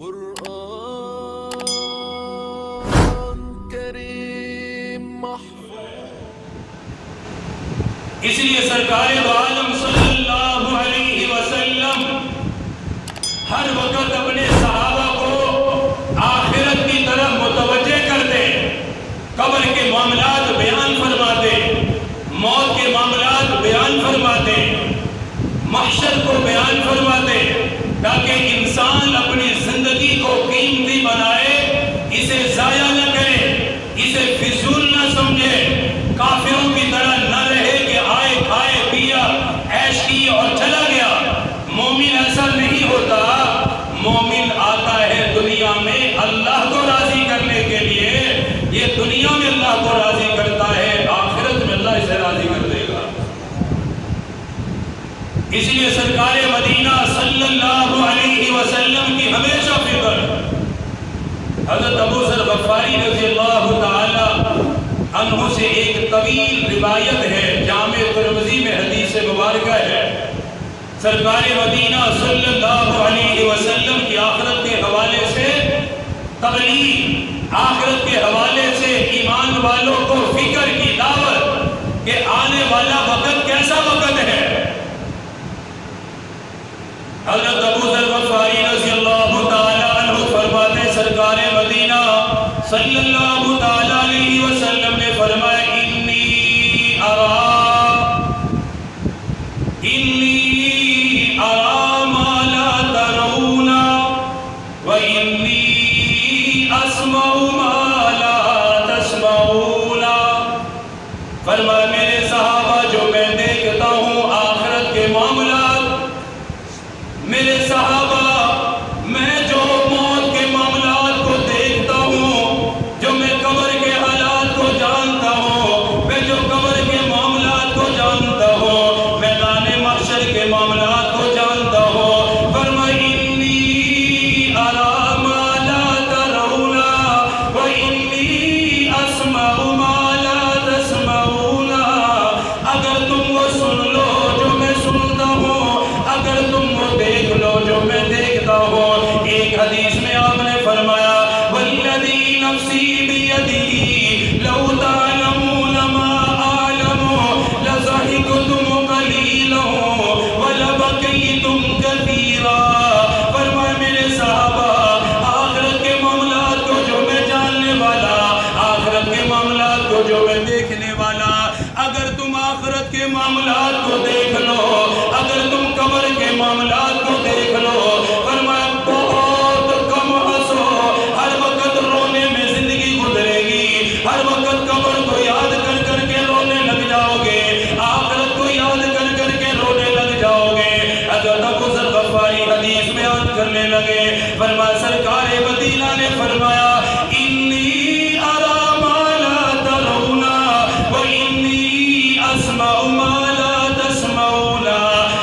قرآن کریم محفوظ۔ اس لیے سرکار دو عالم صلی اللہ علیہ وسلم ہر وقت اپنے صحابہ کو آخرت کی طرف متوجہ کرتے، قبر کے معاملات بیان فرماتے، موت کے معاملات بیان فرماتے، محشر کو بیان فرماتے، تاکہ انسان اپنی زندگی کو قیمتی بنائے، اسے ضائع نہ کرے، اسے فضول نہ سمجھے، کافروں کی طرح نہ رہے کہ آئے کھائے پیا عیش کی اور چلا گیا۔ مومن ایسا نہیں ہوتا، مومن آتا ہے دنیا میں اللہ کو راضی کرنے کے لیے، یہ دنیا میں اللہ کو راضی کرتا ہے، آخرت میں اللہ اسے راضی کر دے گا۔ اس لیے سرکار مدینہ صلی اللہ علیہ وسلم کی ہمیشہ فکر، حضرت ابو ذر غفاری رضی اللہ تعالی عنہ سے ایک طویل روایت ہے، جامع ترمذی میں حدیث مبارکہ ہے، سرکار مدینہ صلی اللہ علیہ وسلم کی آخرت کے حوالے سے تبلیغ، آخرت کے حوالے سے ایمان والوں کو فکر کی دعوت کہ آنے والا وقت کیسا وقت ہے۔ حضرت ابو ذر غفاری رضی اللہ تعالی عنہ فرماتے، سرکار مدینہ صلی اللہ تعالی علیہ وسلم نے فرمایا، انی ارا ما لا ترون و انی اسمع ما لا تسمعون۔ فرمایا میرے صحابہ، جو میں دیکھتا ہوں آخرت کے معاملات، میرے صحابہ میں جو موت کے معاملات کو دیکھتا ہوں، جو میں قبر کے حالات کو جانتا ہوں، میں جو قبر کے معاملات کو جانتا ہوں، میدان محشر کے معاملات کو جانتا ہوں، فرمایا انی ارا ما لا ترون و انی اسمع ما لا تسمعون۔ اگر تم وہ سن لو جو میں سنتا ہوں، اگر تم وہ دیکھ لو جو میں دیکھتا ہوں۔ ایک حدیث میں آپ نے فرمایا، والذی نفسی بیدہ لو تعلمون ما اعلم لضحکتم قلیلا ولبکیتم کثیرا۔ فرمایا میرے صحابہ، آخرت کے معاملات کو جو میں جاننے والا، آخرت کے معاملات کو جو میں دیکھنے والا، اگر تم آخرت کے معاملات کو دیکھ لو، اگر تم قبر کے معاملات کو دیکھ لو، فرمایا بہت کم ہنسو، ہر وقت رونے میں زندگی گزرے گی، ہر وقت قبر کو یاد کر کر کے رونے لگ جاؤ گے، آخرت کو یاد کر کر کے رونے لگ جاؤ گے۔ حضرت ابو ذر غفاری حدیث بیان کرنے لگے، فرمایا سرکار مدینہ نے فرمایا، انی ارا ما لا ترون و انی اسمع ما لا تسمعون۔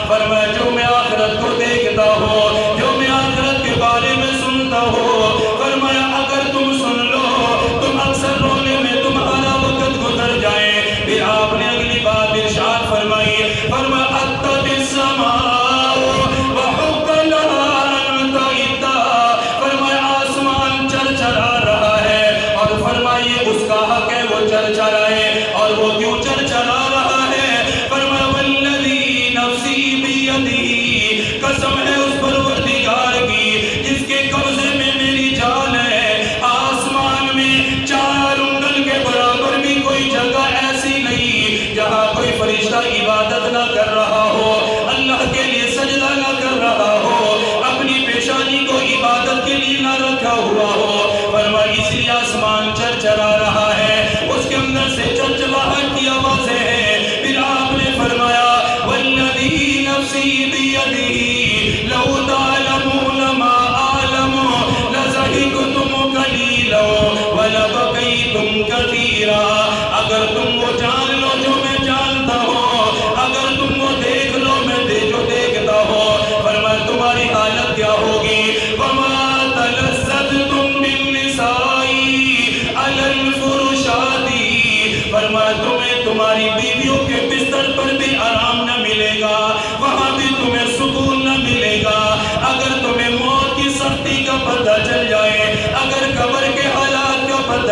فرمایا جو میں آخرت کو دیکھتا ہوں، جو میں آخرت کے بارے میں سنتا ہوں، فرمایا اگر تم سن لو، تم اکثر رونے میں تمہارا وقت گزر جائے۔ پھر آپ نے اگلی بات ارشاد فرمائی، فرمایا اتت السماء وحق لها ان تئت۔ فرمایا آسمان چرچرا رہا ہے، اور فرمائیے اس کا حق ہے وہ چرچرائے، اور وہ کیوں چرچرا رہا ہے؟ فرمایا والذی نفسی بیدہ، قسم ہے اس پروردگار کی جس کے قبضے میں میری جان ہے، آسمان میں 4 انگل کے برابر بھی کوئی جگہ ایسی نہیں جہاں کوئی فرشتہ عبادت نہ کر رہا ہو، اللہ کے لیے سجدہ نہ کر رہا ہو، اپنی پیشانی کو عبادت کے لیے نہ رکھا ہوا ہو۔ فرمایا اس لیے آسمان چرچرا رہا ہے، اس کے اندر سے چرچراہٹ کی آوازیں ہیں۔ پھر آپ نے فرمایا والذی نفسی بیدہ لو تعلمون ما اعلم لضحکتم قلیلا ولبکیتم کثیرا۔ اگر تم وہ جان لو جو میں جانتا ہوں، اگر تم وہ دیکھ لو میں جو دیکھتا ہوں، فرمایا تمہاری حالت کیا ہوگی؟ وما تلذذتم بالنساء علی الفرشات۔ فرمایا تمہیں تمہاری بیویوں کے بستر پر بھی آرام نہ ملے گا، وہاں بھی تمہیں سکون نہ ملے گا۔ اگر تمہیں موت کی سختی کا پتہ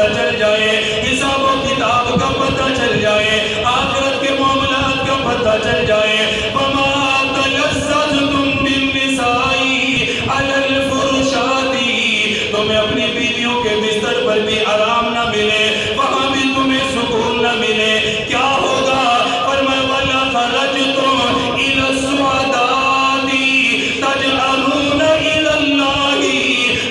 پتہ چل جائے، حساب و کتاب کا پتہ چل جائے، آخرت کے معاملات کا پتہ چل جائے۔ وما تلذذتم بالنساء علی الفرشات، تمہیں اپنی بیویوں کے بستر پر بھی آرام نہ ملے، وہاں بھی تمہیں سکون نہ ملے، کیا ہوگا؟ فرمایا وَلَخَرَجْتُمْ إِلَى السُّعَدَاءِ تَجْأَرُونَ إِلَى اللَّهِ،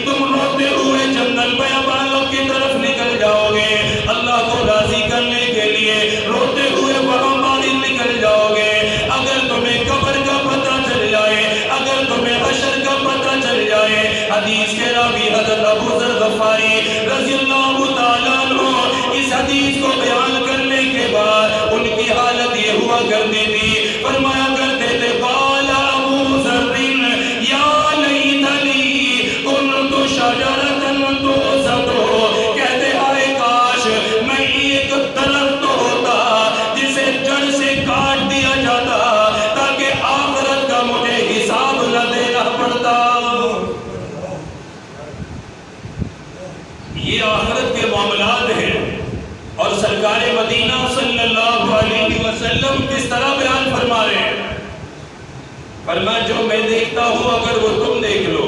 تم روتے ہوئے جنگل بیابانوں کی طرف نکل جاؤ گے، اللہ کو راضی کرنے کے لیے روتے ہوئے وہاں باہر نکل جاؤ گے۔ اگر تمہیں قبر کا پتہ چل جائے، اگر تمہیں حشر کا پتہ چل جائے، حدیث کے راوی حضرت ابو ذر غفاری رضی اللہ تعالیٰ عنہ اس حدیث کو بیان کرنے کے بعد ان کی حالت یہ ہوا کرتی تھی، فرمایا کرتے تھے قال ابو ذر یا لیتنی کنت شجرۃ توسط، کہتے ہائے کاش میں ایک درخت ہوتا جسے جڑ سے کاٹ دیا جاتا تاکہ آخرت کا مجھے حساب نہ دینا پڑتا۔ یہ آخرت کے معاملات ہیں، اور سرکار مدینہ صلی اللہ علیہ وسلم کس طرح بیان فرما رہے ہیں؟ فرمایا جو میں دیکھتا ہوں اگر وہ تم دیکھ لو،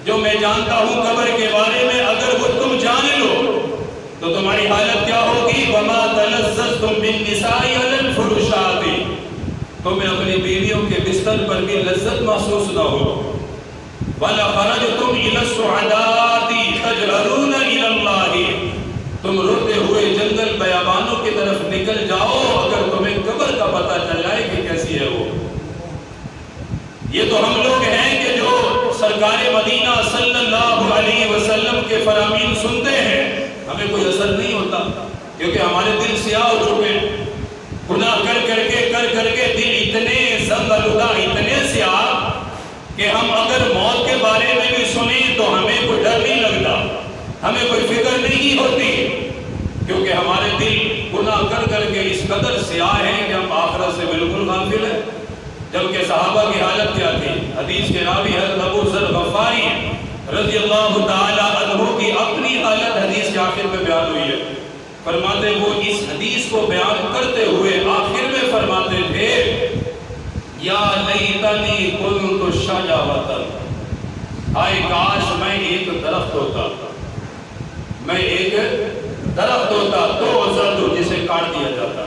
جو میں جانتا ہوں قبر کے بارے میں اگر وہ تم جان لو تو تمہاری حالت کیا ہوگی؟ وما تلذذتم بالنساء علی الفرشات، تمہیں اپنی بیویوں کے بستر پر بھی لذت محسوس نہ ہو۔ وَلَخَرَجْتُمْ إِلَى السُّعَدَاءِ تَجْأَرُونَ إِلَى اللَّهِ، تم روتے ہوئے جنگل بیابانوں کی طرف نکل جاؤ اگر تمہیں قبر کا پتہ چل جائے کہ کیسی ہے وہ۔ یہ تو ہم لوگ ہیں کہ جو سرکار مدینہ صلی اللہ علیہ وسلم کے فرامین سنتے ہیں، ہمیں کوئی اثر نہیں ہوتا کیونکہ ہمارے دل سیاہ ہو چکے ہیں، گناہ کر کر کے دل اتنے زنگ آلودہ، اتنے سیاہ کہ ہم اگر موت کے بارے میں بھی سنیں تو ہمیں کوئی ڈر نہیں لگتا، ہمیں کوئی فکر نہیں ہوتی، کیونکہ ہمارے دل گناہ کر کے اس قدر سیاہ ہیں کہ ہم آخرت سے بالکل غافل ہیں۔ جبکہ صحابہ کی حالت کیا تھی؟ حدیث کے راوی حضرت ابو ذر غفاری رضی اللہ تعالیٰ عنہ کی اپنی حالت حدیث کے آخر میں بیان ہوئی ہے۔ فرماتے وہ اس حدیث کو بیان کرتے ہوئے آخر میں فرماتے تھے یا لیتنی کنت شجرۃ، ہائے کاش میں ایک درخت ہوتا، میں ایک درخت ہوتا تو زرد جسے کاٹ دیا جاتا،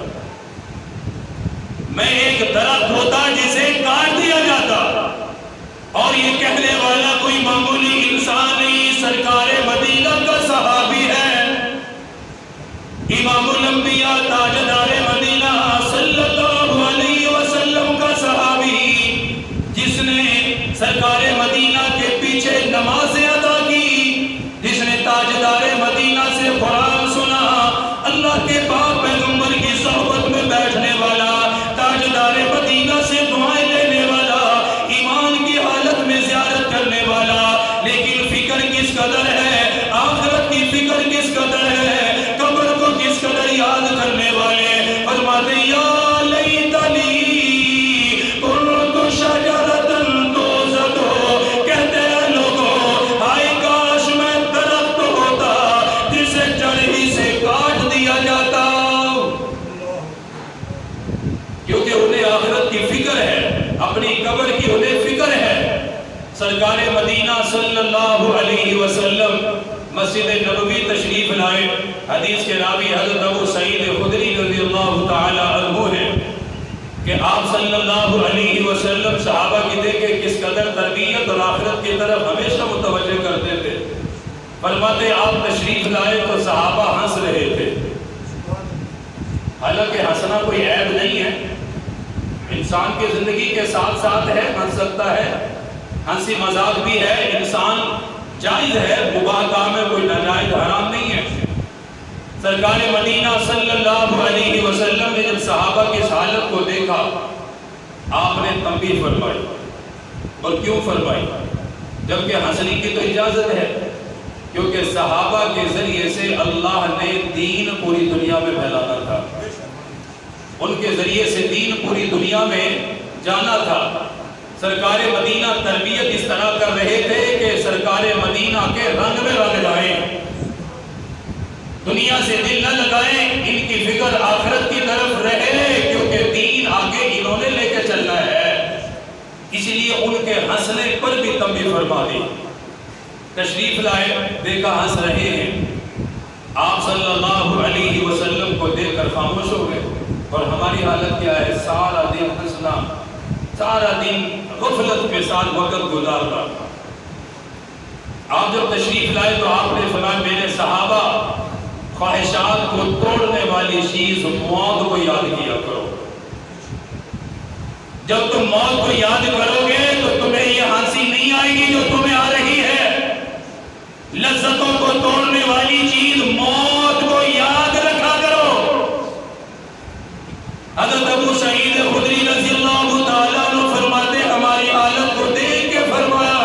میں ایک درخت ہوتا جسے کاٹ دیا جاتا۔ اور یہ کہنے والا کوئی معمولی انسان نہیں، سرکار مدینہ کا صحابی ہے، امام الانبیاء تاجدار مدینہ صلی اللہ علیہ وسلم کا صحابی، جس نے سرکار مدینہ کے پیچھے نمازیں ادا کی، جس نے تاجدار مدینہ سے قرآن سنا، اللہ کے پاک پیغمبر کی صحبت میں بیٹھنے والا، تاجدار مدینہ سے دعائیں لینے والا، ایمان کی حالت میں زیارت کرنے والا، لیکن فکر کس قدر ہے، آخرت کی فکر کس قدر ہے، قبر کو کس قدر یاد کرنے والے، فرماتے یا لیتنی کنت شجرۃ توسط، کہتے ہیں لوگوں ہائے کاش میں درخت ہوتا جسے جڑ ہی سے کاٹ دیا جاتا، کیونکہ انہیں آخرت کی فکر ہے، اپنی قبر کی انہیں فکر ہے۔ سرکار مدینہ صلی اللہ علیہ وسلم مسجد نبوی تشریف لائے، حدیث کے راوی حضرت ابو سعید خدری رضی اللہ تعالی عنہ ہے کہ آپ صلی اللہ علیہ وسلم صحابہ کی دیکھے کس قدر تربیت اور آخرت کی طرف ہمیشہ متوجہ کرتے تھے۔ فرماتے آپ تشریف لائے تو صحابہ ہنس رہے تھے، حالانکہ ہنسنا کوئی عیب نہیں ہے، انسان کی زندگی کے ساتھ ساتھ ہے، ہنس سکتا ہے، ہنسی مذاق بھی ہے، انسان جائز ہے، مباح کام ہے، کوئی ناجائز حرام نہیں ہے۔ سرکار مدینہ صلی اللہ علیہ وسلم نے جب صحابہ کی اس حالت کو دیکھا، آپ نے تنبیہ فرمائی، اور کیوں فرمائی؟ جبکہ ہنسنے کی تو اجازت ہے، کیونکہ صحابہ کے ذریعے سے اللہ نے دین پوری دنیا میں پھیلانا تھا، ان کے ذریعے سے دین پوری دنیا میں جانا تھا۔ سرکار مدینہ تربیت اس طرح کر رہے تھے کہ سرکار مدینہ کے رنگ میں رنگ جائیں، دنیا سے دل نہ لگائیں، ان کی فکر آخرت کی طرف رہے، کیونکہ دین آگے انہوں نے لے کے چلنا ہے۔ اس لیے ان کے ہنسنے پر بھی تنبیہ فرما دی۔ تشریف لائے، دیکھا ہنس رہے ہیں، آپ صلی اللہ علیہ وسلم کو دیکھ کر خاموش ہو گئے، اور ہماری حالت کیا ہے؟ سارا دن ہنسنا، سارا دن غفلت کے ساتھ وقت گزارنا۔ آپ جب تشریف لائے تو آپ نے فرمایا میرے صحابہ، خواہشات کو توڑنے والی چیز موت کو یاد کیا کرو۔ جب تم موت کو یاد کرو گے تو تمہیں یہ ہنسی نہیں آئے گی جو تمہیں آ رہی ہے۔ لذتوں کو توڑنے والی چیز موت کو یاد رکھا کرو۔ حضرت ابو سعید خدری رضی اللہ تعالیٰ عنہ فرماتے، ہماری حالت کو دیکھ کے فرمایا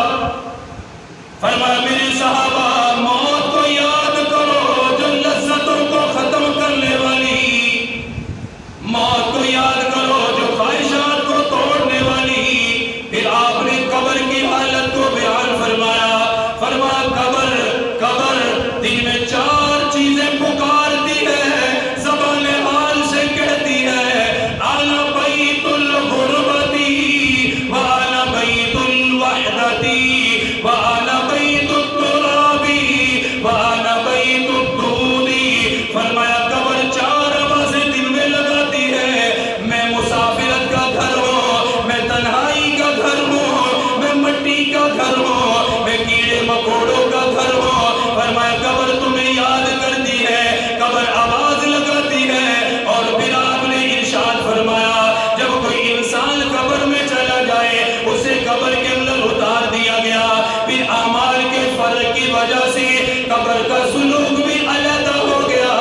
میرے صحابہ، موت کو یاد کرو جو لذتوں کو ختم کرنے والی، موت کو یاد کرو جو خواہشات کو توڑنے والی۔ پھر آپ نے قبر کی حالت کو بیان فرمایا قبر دن میں 4 چیزیں پکارتی ہے، زبان حال سے کہتی ہے، انا بیت الغربتی وانا بیت الوحدتی وانا بیت الترابی وانا بیت الدودی۔ فرمایا قبر 4 آوازیں دل میں لگاتی ہے، میں مسافرت کا گھر ہوں، میں تنہائی کا گھر ہوں، میں مٹی کا گھر ہوں، میں کیڑے مکوڑوں کا گھر ہوں۔ فرمایا قبر تمہیں یاد کرتی ہے، قبر آواز لگاتی ہے۔ اور پھر آپ نے ارشاد فرمایا جب کوئی انسان قبر میں چلا جائے، اسے قبر کے اندر اتار دیا گیا، پھر اعمال کے فرق کی وجہ سے قبر کا سلوک بھی علیحدہ ہو گیا،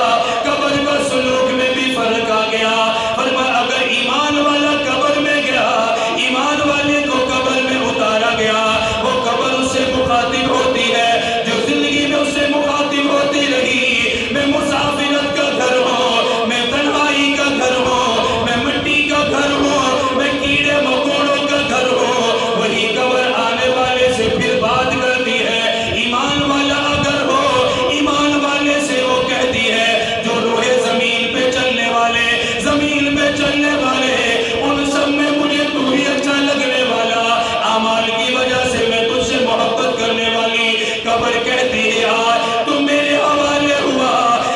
قبر کا سلوک میں بھی فرق آ گیا۔ فرمایا اگر ایمان والا قبر میں گیا، ایمان والے کو قبر میں اتارا گیا، وہ قبر اس سے مخاطب ہوتی ہے جو زندگی میں اس سے مخاطب ہوتی رہی، میں مسافرت کا گھر ہوں، میں تنہائی کا گھر ہوں، میں مٹی کا گھر ہوں، میں کیڑے مکوڑوں کا گھر ہوں، وہی قبر آنے والے سے پھر بات کرتی ہے۔ ایمان والا اگر ہو، ایمان والے سے وہ کہتی ہے جو روئے زمین پہ چلنے والے، زمین پہ چلنے والے، ان سب میں مجھے تو ہی اچھا لگنے والا، اعمال کی وجہ سے میں تجھ سے محبت کرنے والی۔ قبر کہتی ہے آج تم میرے حوالے ہوا،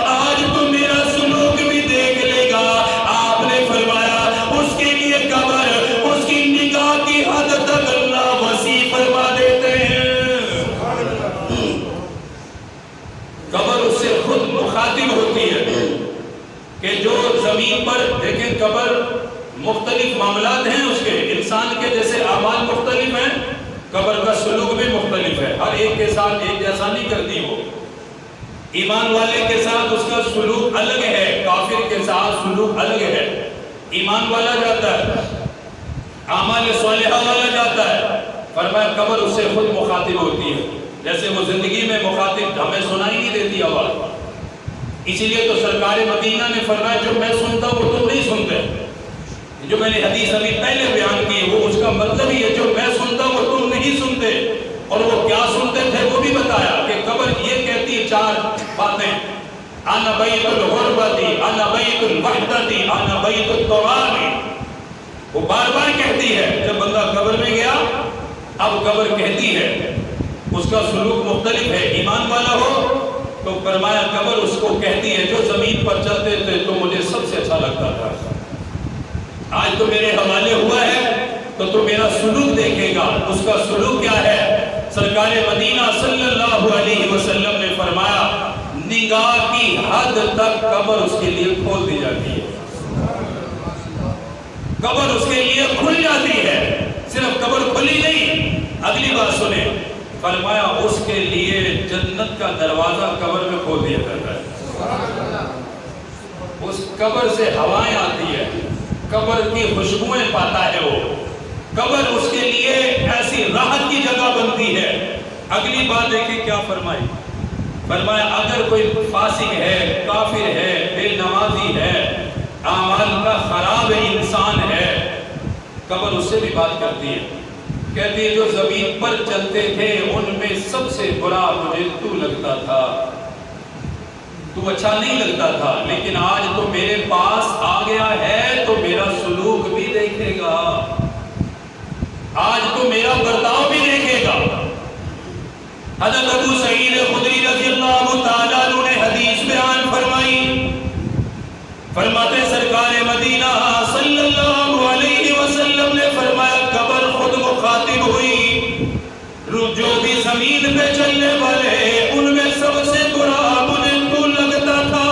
آج تم میرا سلوک بھی دیکھ لے گا۔ آپ نے فرمایا اس کے لیے قبر اس کی نگاہ کی حد تک اللہ وسیع فرما دیتے ہیں۔ قبر اس سے خود مخاطب ہوتی ہے کہ جو زمین پر دیکھیں، قبر مختلف معاملات ہیں اس کے، انسان کے جیسے اعمال مختلف ہیں، قبر کا سلوک بھی مختلف ہے، ہر ایک کے ساتھ ایک جیسا نہیں کرتی وہ۔ ایمان والے کے ساتھ اس کا سلوک الگ ہے، کافر کے ساتھ سلوک الگ ہے۔ ایمان والا جاتا ہے، اعمال صالحہ والا جاتا ہے، فرمایا قبر اس سے خود مخاطب ہوتی ہے، جیسے وہ زندگی میں مخاطب ہمیں سنائی نہیں دیتی آواز۔ اسی لیے تو سرکار مدینہ نے فرمایا جو میں سنتا ہوں وہ تم نہیں سنتے۔ جو میں نے حدیث ابھی پہلے بیان کی وہ اس کا مطلب ہی ہے، جو میں سنتا ہوں وہ تم نہیں سنتے۔ اور وہ کیا سنتے تھے وہ بھی بتایا کہ قبر یہ کہتی ہے 4 باتیں، انا بیت الغربتی، انا بیت الوحدتی، انا بیت الترابی۔ وہ بار بار کہتی ہے، جب بندہ قبر میں گیا اب قبر کہتی ہے، اس کا سلوک مختلف ہے۔ ایمان والا ہو تو فرمایا قبر اس کو کہتی ہے جو زمین پر چلتے تھے تو مجھے سب سے اچھا لگتا تھا، آج تو میرے حوالے ہوا ہے تو تو میرا سلوک دیکھے گا۔ اس کا سلوک کیا ہے؟ سرکار مدینہ صلی اللہ علیہ وسلم نے فرمایا نگاہ کی حد تک قبر اس کے لیے کھول دی جاتی ہے، قبر اس کے لیے کھل جاتی ہے۔ صرف قبر کھلی نہیں، اگلی بات سنیں، فرمایا اس کے لیے جنت کا دروازہ قبر میں کھول دیا جاتا ہے۔ اس قبر سے ہوائیں آتی ہے، قبر کی خوشبوئیں پاتا ہے وہ، قبر اس کے لیے ایسی راحت کی جگہ بنتی ہے۔ اگلی بات دیکھیں کیا فرمائی، فرمایا اگر کوئی فاسق ہے، کافر ہے، بے نمازی ہے، اعمال کا خراب انسان ہے، قبر اس سے بھی بات کرتی ہے، کہتی ہے جو زمین پر چلتے تھے ان میں سب سے برا مجھے تو لگتا تھا، تو اچھا نہیں لگتا تھا، لیکن آج تو میرے پاس آ گیا ہے تو میرا سلوک بھی دیکھے گا، آج تو میرا برتاؤ بھی دیکھے گا۔ حضرت ابو سعید خدری رضی اللہ تعالیٰ عنہ نے حدیث بیان فرمائی، فرماتے سرکار مدینہ صلی اللہ علیہ وسلم نے فرمایا قبر خود مخاطب ہوئی، جو بھی زمین پہ چلنے والے ان میں سب سے برا مجھے تو لگتا تھا،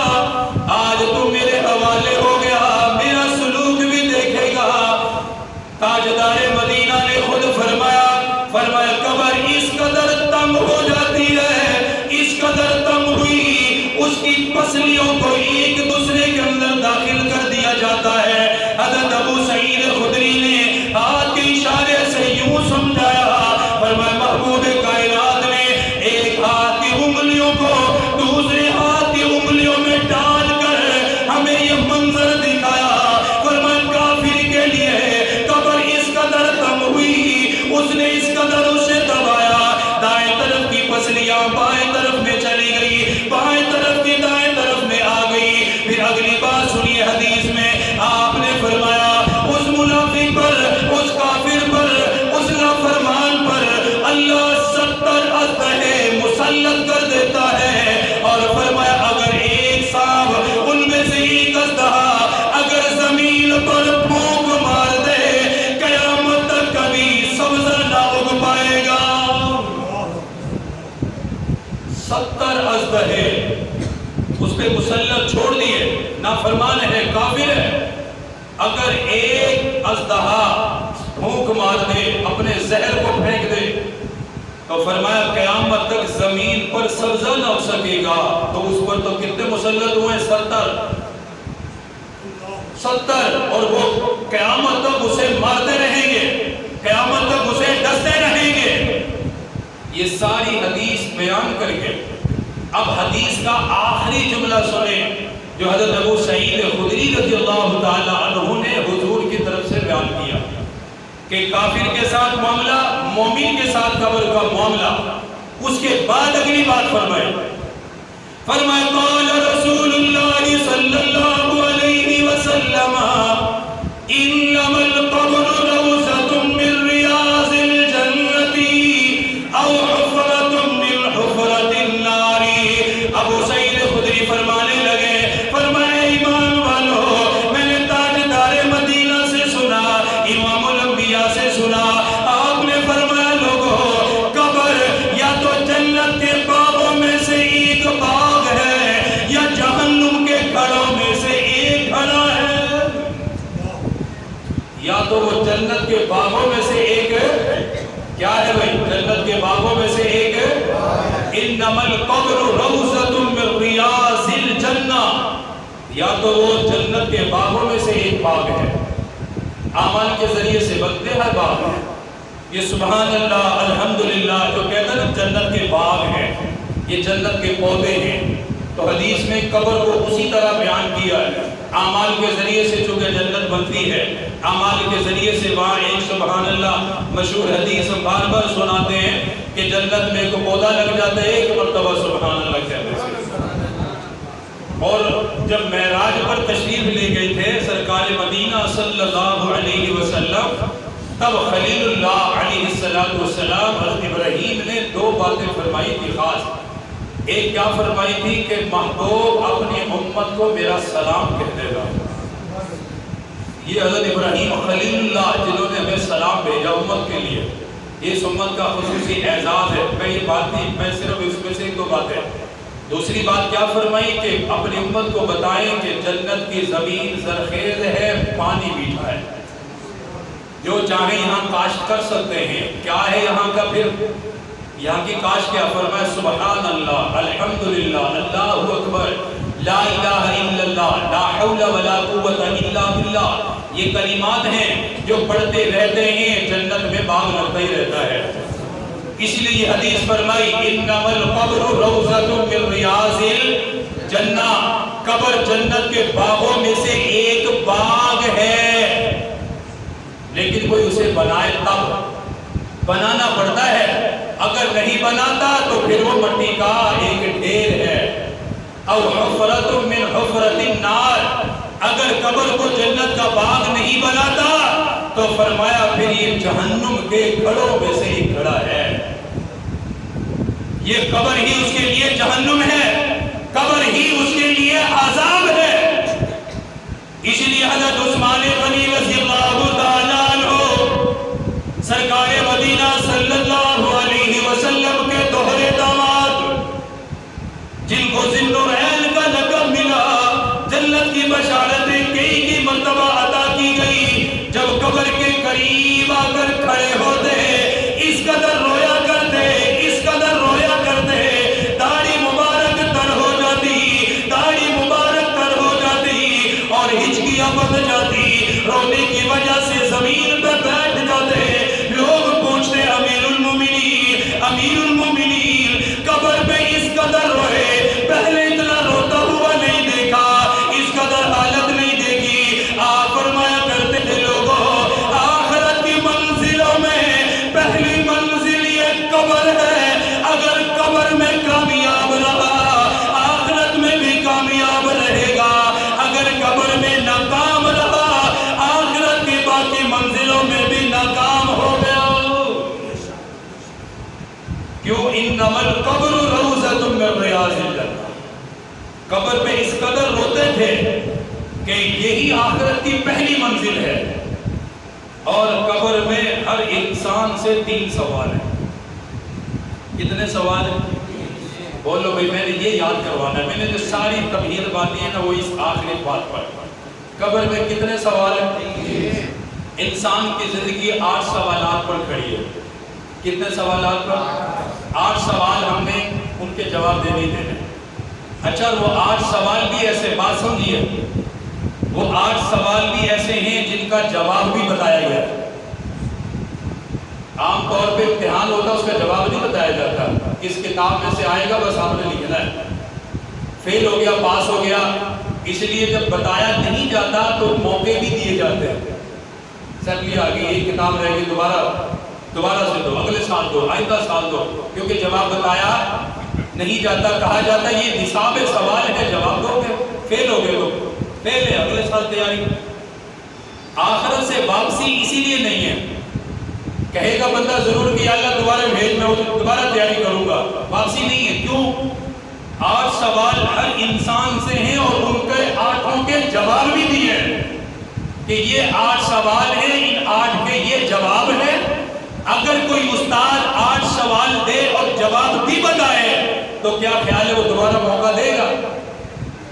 آج تو میرے حوالے ہو گیا، میرا سلوک بھی دیکھے گا۔ تاجدار مدینہ نے خود فرمایا قبر اس قدر تنگ ہو جاتی ہے، اس قدر تنگ ہوئی، اس کی پسلیوں کو ایک دوسرے کے اندر داخل کر دیا جاتا ہے۔ حضرت ابو سعید خدری نے ہاتھ کے اشارے سے یوں سمجھایا، فرمایا محبوب کائنات نے ایک ہاتھ کی انگلیوں کو دوسرے ہاتھ کی انگلیوں میں ڈال کر ہمیں یہ منظر دکھایا، فرمایا کافر کے لیے قبر اس قدر تنگ ہوئی، اس نے اس قدر اسے دبایا، دائیں طرف کی پسلیاں بائیں طرف میں چلی گئی، بائیں طرف کی دائیں طرف میں آ گئی۔ پھر اگلی بات سنیے حدیث میں آپ نے فرمایا اس منافق پر، اس کافر پر، اس نافرمان پر اللہ 70 اژدہے مسلط کر دیتا ہے، اور فرمایا اگر ایک سانپ ان میں سے ایک اژدہا اگر زمین پر پھونک مار دے قیامت تک کبھی سبزہ نہ اگ پائے گا۔ 70 اژدہے اس پہ مسلط چھوڑ دیے، نافرمان ہے، کافر ہے، اگر ایک اژدہا پھونک مار دے، اپنے زہر کو پھینک دے، تو فرمایا قیامت تک زمین پر سبزہ نہ ہو سکے گا۔ تو اس پر تو کتنے مسلط ہوئے؟ 70، اور وہ قیامت تک اسے مارتے رہیں گے، قیامت تک اسے ڈستے رہیں گے۔ یہ ساری حدیث بیان کر کے اب حدیث کا آخری جملہ سنیں جو حضرت ابو سعید خدری رضی اللہ تعالیٰ عنہ نے حضور کی طرف سے بیان کیا کہ کافر کے ساتھ معاملہ، مومن کے ساتھ قبر کا معاملہ۔ اس کے بعد اگلی بات فرمائے قال رسول اللہ صلی اللہ علیہ وسلم انما القبر روضۃ من ریاض الجنۃ او حفرۃ من حفرۃ النار۔ ابو سعید خدری فرمانے لگے، فرمایا ایمان والو، میں نے تاجدار مدینہ سے سنا، امام الانبیاء سے سنا، آپ نے فرمایا لوگوں قبر یا تو جنت کے باغوں میں سے ایک باغ ہے یا جہنم کے گھروں میں سے ایک گھڑا ہے۔ یا تو وہ جنت کے باغوں میں سے ایک کیا ہے بھائی؟ جنت کے باغوں میں سے ایک انما القبر روضۃ من ریاض الجنہ، یا تو وہ جنت کے باغوں میں سے ایک باغ ہے، اعمال کے ذریعے سے بنتے ہیں باغ ہے۔ یہ سبحان اللہ الحمدللہ جو کہتے ہیں جنت کے باغ ہیں، یہ جنت کے پودے ہیں۔ تو حدیث میں قبر کو اسی طرح بیان کیا ہے، اعمال کے ذریعے سے چونکہ جنت بنتی ہے، اعمال کے ذریعے سے وہاں ایک سبحان اللہ مشہور حدیث ہم بار بار سناتے ہیں کہ جنت میں کوئی پودا لگ جاتا ہے ایک مرتبہ سبحان اللہ کہتے ہیں۔ اور جب معراج پر تشریف لے گئے تھے سرکار مدینہ صلی اللہ علیہ وسلم، تب خلیل اللہ علیہ السلام حضرت ابراہیم نے 2 باتیں فرمائی تھی خاص۔ ایک کیا فرمائی تھی کہ محبوب اپنی امت کو میرا سلام کہہ دے گا۔ یہ حضرت ابراہیم خلیل اللہ جنہوں نے ہمیں سلام بھیجا امت کے لیے، یہ اس امت کا خصوصی اعزاز ہے۔ میں یہ بات نہیں، میں صرف اس میں سے 2 باتیں۔ دوسری بات کیا فرمائی کہ اپنی امت کو بتائیں کہ جنت کی زمین زرخیز ہے، پانی میٹھا ہے، جو چاہیں یہاں کاشت کر سکتے ہیں۔ کیا ہے یہاں کا پھر؟ یہاں کی کاشت کیا؟ فرمایا سبحان اللہ، الحمدللہ، اللہ اکبر، لا الہ الا اللہ، لا حول ولا قوت الا باللہ۔ یہ کلمات ہیں جو پڑھتے رہتے ہیں، جنت میں باغ لگتا ہی رہتا ہے۔ اس لیے یہ حدیث فرمائی انما القبر روضۃ من ریاض الجنہ، قبر جنت کے باغوں میں سے ایک باغ ہے، لیکن کوئی اسے بنائے تب، بنانا پڑتا ہے، اگر نہیں بناتا تو پھر وہ مٹی کا ایک ڈھیر ہے۔ او حفرۃ من حفرۃ النار، اگر قبر کو جنت کا باغ نہیں بناتا تو فرمایا پھر یہ جہنم کے گھڑوں میں سے ہی گھڑا ہے، یہ قبر ہی اس کے لیے جہنم ہے، قبر ہی اس کے لیے عذاب ہے۔ اس لیے حضرت عثمان غنی رضی اللہ تعالیٰ عنہ سرکار مدینہ صلی اللہ علیہ وسلم کے دوہرے داماد، جن کو ذل العین کا لقب ملا، جنت کی بشارتیں کئی مرتبہ عطا کی گئی، جب قبر کے قریب آ کر کھڑے ہوتے اس قدر رویا کرتے، اس قدر رویا کرتے، داڑھی مبارک تر ہو جاتی، داڑھی مبارک تر ہو جاتی اور ہچکیاں بندھ جاتی، رونے کی وجہ سے زمین پہ بیٹھ جاتے۔ لوگ پوچھتے امیر المومنین، امیر المومنین قبر پہ اس قدر روئے، پہلے اتنا روتا ہوا نہیں دیکھا، اس قدر حالت نہیں دیکھی۔ آپ فرمایا کرتے تھے لوگوں، آخرت کی منزلوں میں پہلی منزل یہ قبر ہے، اگر قبر میں کامیاب رہا آخرت میں بھی کامیاب رہے گا، اگر قبر میں ناکام رہا آخرت کی باقی منزلوں میں بھی ناکام ہو گیا۔ کیوں؟ انما القبر روضۃ من ریاض الجنہ، قبر پہ اس قدر روتے تھے کہ یہی آخرت کی پہلی منزل ہے۔ اور قبر میں ہر انسان سے 3 سوال ہیں۔ کتنے سوال ہیں؟ بولو بھائی، میں نے یہ یاد کروانا ہے، میں نے جو ساری تمہید باتیں ہیں نا وہ اس آخری بات پر۔ قبر میں کتنے سوال ہیں؟ انسان کی زندگی 8 سوالات پر کھڑی ہے۔ کتنے سوالات پر؟ 8 سوال ہم نے ان کے جواب دینے دینے۔ اچھا، وہ 8 سوال بھی ایسے، بات سمجھیے، وہ 8 سوال بھی ایسے ہیں جن کا جواب بھی بتایا گیا ہے۔ عام طور پہ امتحان ہوتا ہے، اس کا جواب نہیں بتایا جاتا، اس کتاب میں سے آئے گا بس آپ نے لکھنا ہے، فیل ہو گیا پاس ہو گیا۔ اس لیے جب بتایا نہیں جاتا تو موقع بھی دیے جاتے ہیں، سر یہ آگے یہ کتاب رہے گی، دوبارہ سے دو، اگلے سال دو، آئندہ سال دو، کیونکہ جواب بتایا نہیں جاتا، کہا جاتا یہ نصاب سوال ہے، جواب دو گے، فیل ہو گئے تو فیل ہے، اگلے سال تیاری۔ آخرت سے واپسی اسی لیے نہیں ہے، کہے گا بندہ ضرور کہ یا اللہ دوبارہ بھیج، میں دوبارہ تیاری کروں گا، واپسی نہیں ہے۔ کیوں؟ 8 سوال ہر انسان سے ہیں اور ان کے 8 کے جواب بھی دیے ہیں کہ یہ 8 سوال ہیں، ان 8 کے یہ جواب ہے۔ اگر کوئی استاد 8 سوال دے اور جواب بھی بتائے تو کیا خیال ہے وہ دوبارہ موقع دے گا؟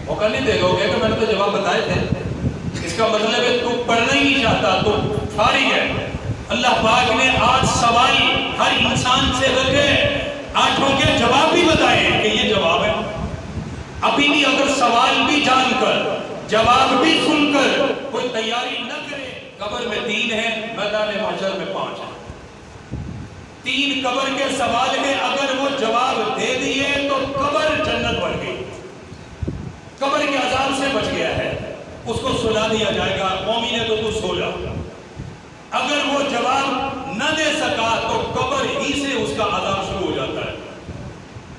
موقع نہیں دے گا، وہ کہے گا میں نے تو جواب بتائے تھے۔ اس کا مطلب ہے تو پڑھنا ہی نہیں چاہتا، تو فارغ ہے۔ اللہ پاک نے 8 سوال ہر انسان سے رکھے، 8 کے جواب بھی بتائے کہ یہ جواب ہے۔ ابھی بھی اگر سوال بھی جان کر جواب بھی سن کر کوئی تیاری نہ کرے، قبر میں 3 ہیں، میدان محشر میں 5 ہیں۔ 3 قبر کے سوال ہیں، اگر وہ جواب دے دیے تو قبر جنت بن گئی، قبر کے عذاب سے بچ گیا ہے، اس کو سلا دیا جائے گا، مومن ہے تو سو جا۔ اگر وہ جواب نہ دے سکا تو قبر ہی سے اس کا عذاب شروع ہو جاتا ہے۔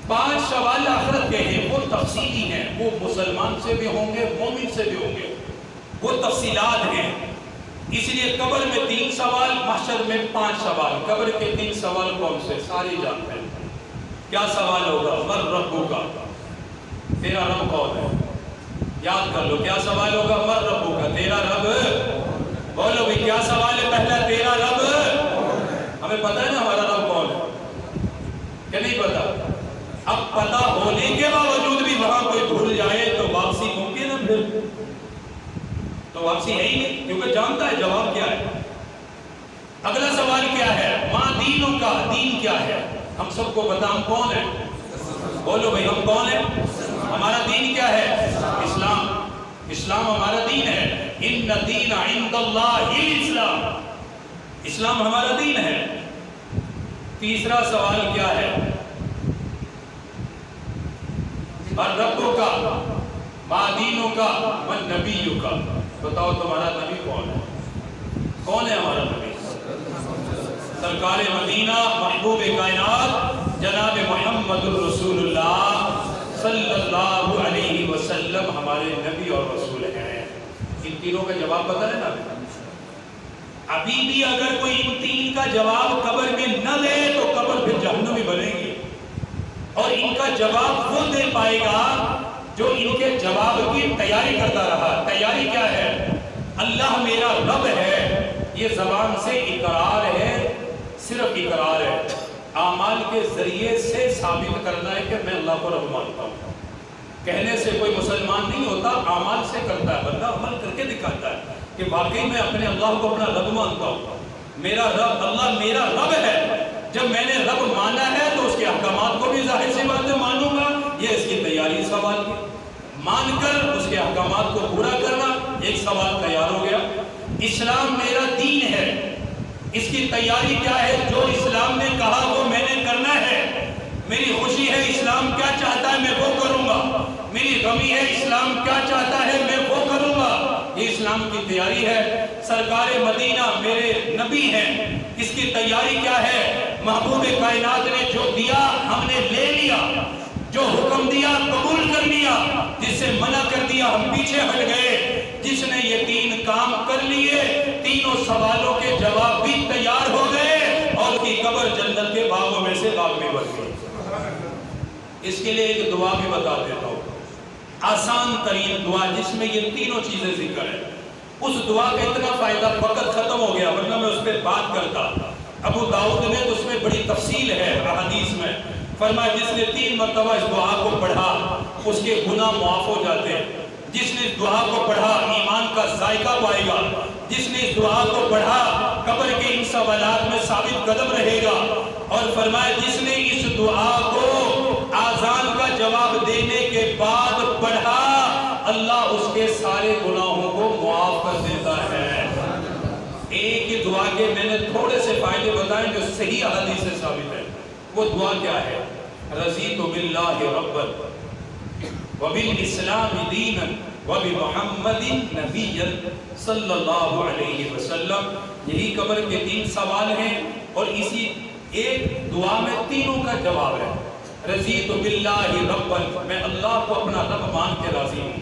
5 سوال آخرت کے ہیں، وہ تفصیلی ہیں، وہ مسلمان سے بھی ہوں گے، مومن سے بھی ہوں گے، وہ تفصیلات ہیں۔ اس لیے قبر میں 3 سوال، محشر میں 5 سوال۔ قبر کے 3 سوال کون سے؟ سارے جانتے ہیں۔ کیا سوال ہوگا؟ من ربک، تیرا رب کون ہے؟ یاد کر لو، کیا سوال ہوگا؟ من ربک، تیرا رب، بولو بھی کیا سوال ہے پہلا؟ تیرا رب، ہمیں پتہ ہے نا ہمارا رب کون ہے کہ نہیں پتہ؟ اب پتہ ہونے کے باوجود بھی وہاں کوئی بھول جائے تو واپسی ممکن ہے؟ پھر تو واپسی ہے ہی نہیں، کیونکہ جانتا ہے جواب کیا ہے۔ اگلا سوال کیا ہے؟ ماں دینوں کا، دین کیا ہے؟ ہم سب کو پتہ ہم کون ہیں، بولو بھائی ہم کون ہیں؟ ہمارا دین کیا ہے؟ اسلام، اسلام ہمارا دین ہے۔ ان الدین عند اللہ الاسلام، اسلام ہمارا دین ہے۔ تیسرا سوال کیا ہے؟ اور ربوں کا، ماں دینوں کا، من نبیوں کا، بتاؤ تمہارا نبی کون ہے؟ کون ہے ہمارا نبی؟ سرکار مدینہ، محبوب کائنات، جناب محمد الرسول اللہ صلی اللہ علیہ ہمارے نبی اور رسول ہیں۔ ان تینوں کا جواب پتہ ہے نا؟ ابھی بھی اگر کوئی ان تین کا جواب قبر میں نہ دے تو قبر پھر جہنمی بنے گی، اور ان کا جواب وہ دے پائے گا جو ان کے جواب کی تیاری کرتا رہا۔ تیاری کیا ہے؟ اللہ میرا رب ہے، یہ زبان سے اقرار ہے، صرف اقرار ہے، اعمال کے ذریعے سے ثابت کرنا ہے کہ میں اللہ کو رب مانتا ہوں۔ کہنے سے کوئی مسلمان نہیں ہوتا، اعمال سے کرتا ہے، بندہ عمل کر کے دکھاتا ہے کہ واقعی میں اپنے اللہ کو اپنا رب مانتا ہوں، میرا رب اللہ میرا رب ہے۔ جب میں نے رب مانا ہے تو اس کے احکامات کو بھی ظاہر سی بات ہے مانوں گا، یہ اس کی تیاری سوال کی، مان کر اس کے احکامات کو پورا کرنا، ایک سوال تیار ہو گیا۔ اسلام میرا دین ہے، اس کی تیاری کیا ہے؟ جو اسلام نے کہا وہ میں نے کرنا ہے، میری خوشی ہے اسلام کیا چاہتا ہے میں وہ کروں گا، میری غمی ہے اسلام کیا چاہتا ہے میں وہ کروں گا، یہ اسلام کی تیاری ہے۔ سرکار مدینہ میرے نبی ہیں، اس کی تیاری کیا ہے؟ محبوب کائنات نے جو دیا ہم نے لے لیا، جو حکم دیا قبول کر لیا، جس سے منع کر دیا ہم پیچھے ہٹ گئے۔ جس نے یہ تین کام کر لیے، تینوں سوالوں کے جواب بھی تیار ہو گئے، اور کی قبر جنت کے باغوں میں سے باغ میں بن گئی۔ اس کے لیے ایک دعا بھی بتا دیتا ہوں، آسان ترین دعا جس میں یہ تینوں چیزیں ذکر ہے۔ اس دعا کا اتنا فائدہ، وقت ختم ہو گیا ورنہ میں اس پہ بات کرتا۔ ابو داؤد نے تو اس میں بڑی تفصیل ہے حدیث میں، فرمایا جس نے 3 مرتبہ اس دعا کو پڑھا اس کے گناہ معاف ہو جاتے ہیں، جس نے اس دعا کو پڑھا ایمان کا ذائقہ پائے گا، جس نے اس دعا کو پڑھا قبر کے ان سوالات میں ثابت قدم رہے گا، اور فرمایا جس نے اس دعا کو آذان کا جواب دینے کے بعد پڑھا اللہ اس کے سارے گناہوں کو معاف کر دیتا ہے۔ ایک ہی دعا کے میں نے تھوڑے سے فائدے بتائے جو صحیح حدیث سے ثابت ہے۔ وہ دعا کیا ہے؟ رضیت باللہ ربا وبالاسلام دینا وبمحمد نبیا صلی اللہ علیہ وسلم۔ یہی قبر کے 3 سوال ہیں، اور اسی ایک دعا میں تینوں کا جواب ہے۔ رضیت باللہ ربا، میں اللہ کو اپنا رب مان کے راضی ہوں،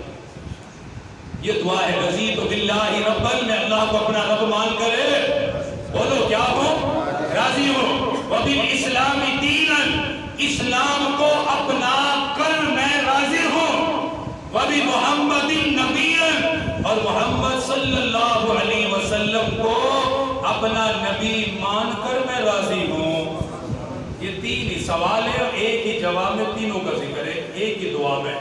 یہ دعا ہے۔ رضیت باللہ ربا، میں اللہ کو اپنا رب مان کر بولو کیا ہوں؟ راضی ہوں۔ وبالاسلام دینا، اسلام کو اپنا کر میں راضی ہوں۔ وبمحمد نبیا، اور محمد صلی اللہ علیہ وسلم کو اپنا نبی مان کر میں راضی ہوں۔ یہ 3 ہی سوال ہے، اور ایک ہی جواب میں تینوں کا ذکر ہے ایک ہی دعا میں۔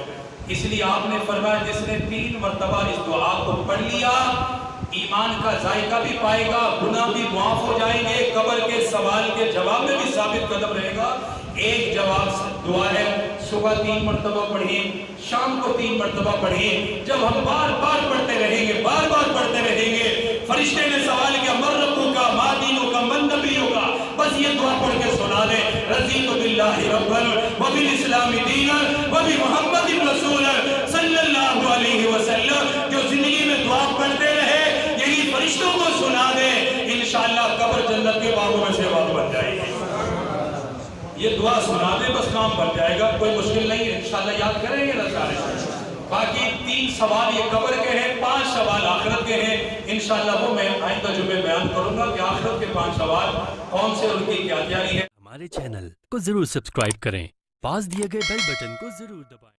اس لیے آپ نے فرمایا جس نے 3 مرتبہ اس دعا کو پڑھ لیا ایمان کا ذائقہ بھی پائے گا، گناہ بھی معاف ہو جائیں گے، قبر کے سوال کے جواب میں بھی ثابت قدم رہے گا۔ ایک جواب دعا ہے، صبح 3 مرتبہ پڑھیں، شام کو 3 مرتبہ پڑھیں۔ جب ہم بار بار پڑھتے رہیں گے، بار بار پڑھتے رہیں گے، فرشتے نے سوال کیا من ربک کا، ما دینک کا، من نبیک کا، بس یہ دعا پڑھ کے سنا دیں۔ رضیت باللہ ربا وبالاسلام دینا وبمحمد رسولا صلی اللہ علیہ وسلم۔ جو زندگی میں دعا پڑھتے رہے یہی فرشتوں کو سنا دے، انشاءاللہ قبر جنت کے باغوں میں سے باغ بن جائے گی۔ یہ دعا سنا دے بس کام بن جائے گا، کوئی مشکل نہیں ہے، انشاءاللہ یاد کریں گے نا سارے۔ باقی 3 سوال یہ قبر کے ہیں، 5 سوال آخرت کے ہیں، انشاءاللہ وہ میں آئندہ جمعے بیان کروں گا کہ آخرت کے 5 سوال کون سے، ان کی کیا تیاری ہے۔ ہمارے چینل کو ضرور سبسکرائب کریں، پاس دیے گئے بیل بٹن کو ضرور دبائیں۔